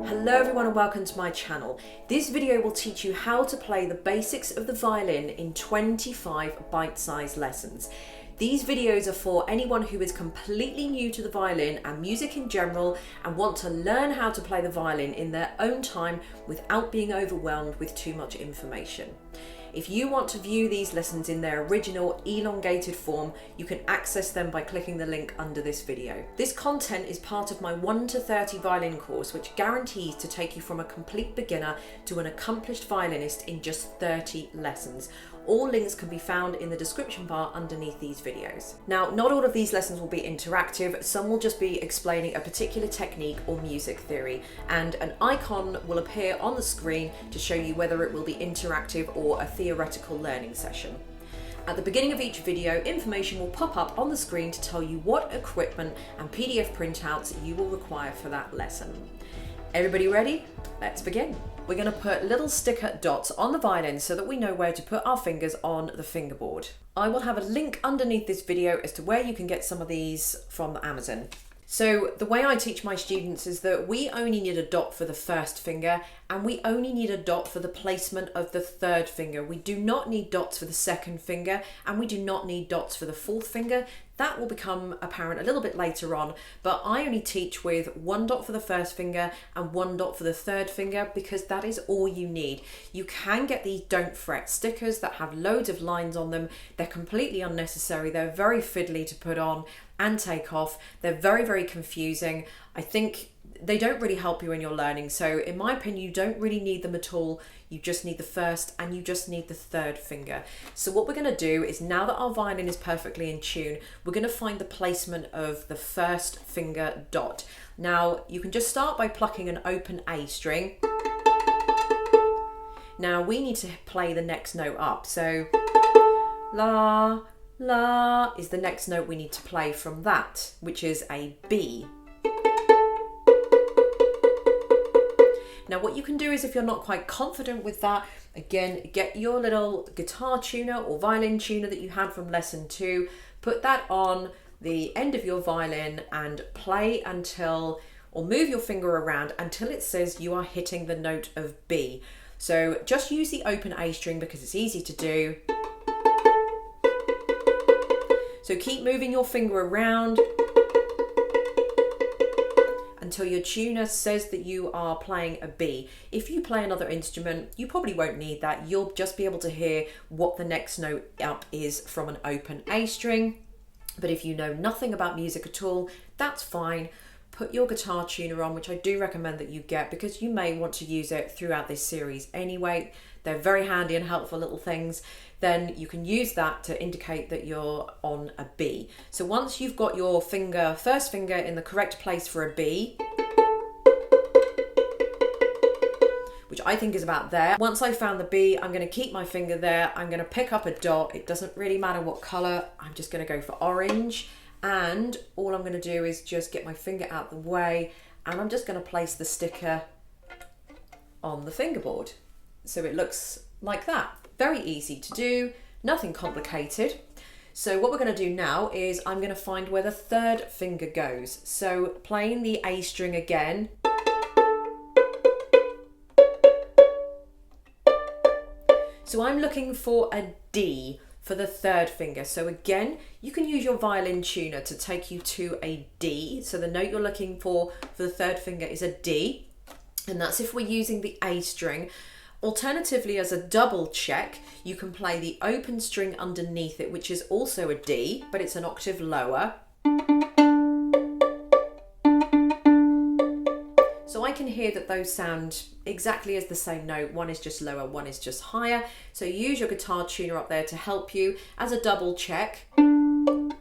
Hello everyone and welcome to my channel. This video will teach you how to play the basics of the violin in 25 bite-sized lessons. These videos are for anyone who is completely new to the violin and music in general and want to learn how to play the violin in their own time without being overwhelmed with too much information. If you want to view these lessons in their original elongated form, you can access them by clicking the link under this video. This content is part of my 1 to 30 violin course, which guarantees to take you from a complete beginner to an accomplished violinist in just 30 lessons. All links can be found in the description bar underneath these videos. Now, not all of these lessons will be interactive. Some will just be explaining a particular technique or music theory, and an icon will appear on the screen to show you whether it will be interactive or a theoretical learning session. At the beginning of each video, information will pop up on the screen to tell you what equipment and PDF printouts you will require for that lesson. Everybody ready? Let's begin. We're going to put little sticker dots on the violin so that we know where to put our fingers on the fingerboard. I will have a link underneath this video as to where you can get some of these from Amazon. So the way I teach my students is that we only need a dot for the first finger and we only need a dot for the placement of the third finger. We do not need dots for the second finger and we do not need dots for the fourth finger. That will become apparent a little bit later on, but I only teach with 1 dot for the first finger and 1 dot for the third finger because that is all you need. You can get these don't fret stickers that have loads of lines on them. They're completely unnecessary. They're very fiddly to put on and take off. They're very, very confusing. I think they don't really help you when you're learning. So in my opinion, you don't really need them at all. You just need the first and you just need the third finger. So what we're going to do is, now that our violin is perfectly in tune, we're going to find the placement of the first finger dot. Now you can just start by plucking an open A string. Now we need to play the next note up. So la, la is the next note we need to play from that, which is a B. Now what you can do is, if you're not quite confident with that, again, get your little guitar tuner or violin tuner that you had from lesson 2, put that on the end of your violin and play until, or move your finger around until it says you are hitting the note of B. So just use the open A string because it's easy to do. So keep moving your finger around until your tuner says that you are playing a B. If you play another instrument, you probably won't need that. You'll just be able to hear what the next note up is from an open A string. But if you know nothing about music at all, that's fine. Put your guitar tuner on, which I do recommend that you get because you may want to use it throughout this series anyway. They're very handy and helpful little things. Then you can use that to indicate that you're on a B. So once you've got your first finger in the correct place for a B, which I think is about there. Once I've found the B, I'm going to keep my finger there. I'm going to pick up a dot. It doesn't really matter what color. I'm just going to go for orange. And all I'm going to do is just get my finger out the way and I'm just going to place the sticker on the fingerboard. So it looks like that. Very easy to do, nothing complicated. So what we're going to do now is I'm going to find where the third finger goes. So playing the A string again. So I'm looking for a D for the third finger. So again, you can use your violin tuner to take you to a D. So the note you're looking for the third finger is a D, and that's if we're using the A string. Alternatively, as a double check, you can play the open string underneath it, which is also a D, but it's an octave lower. So I can hear that those sound exactly as the same note. One is just lower, one is just higher. So use your guitar tuner up there to help you. As a double check, you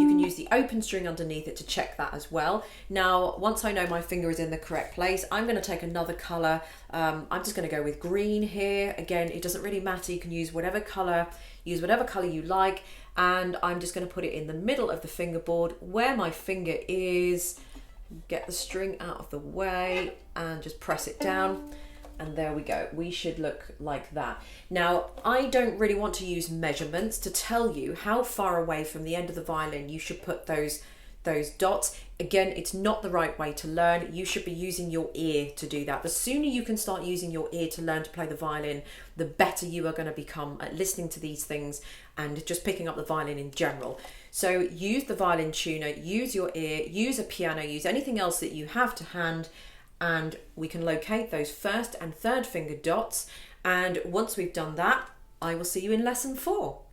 can use the open string underneath it to check that as well. Now, once I know my finger is in the correct place, I'm going to take another color. I'm just going to go with green here. Again, it doesn't really matter. You can use whatever color you like. And I'm just going to put it in the middle of the fingerboard where my finger is. Get the string out of the way and just press it down, and there we go. We should look like that. Now, I don't really want to use measurements to tell you how far away from the end of the violin you should put those those dots. Again, it's not the right way to learn. You should be using your ear to do that. The sooner you can start using your ear to learn to play the violin, the better you are going to become at listening to these things and just picking up the violin in general. So use the violin tuner, use your ear, use a piano, use anything else that you have to hand, and we can locate those first and third finger dots. And once we've done that, I will see you in lesson 4.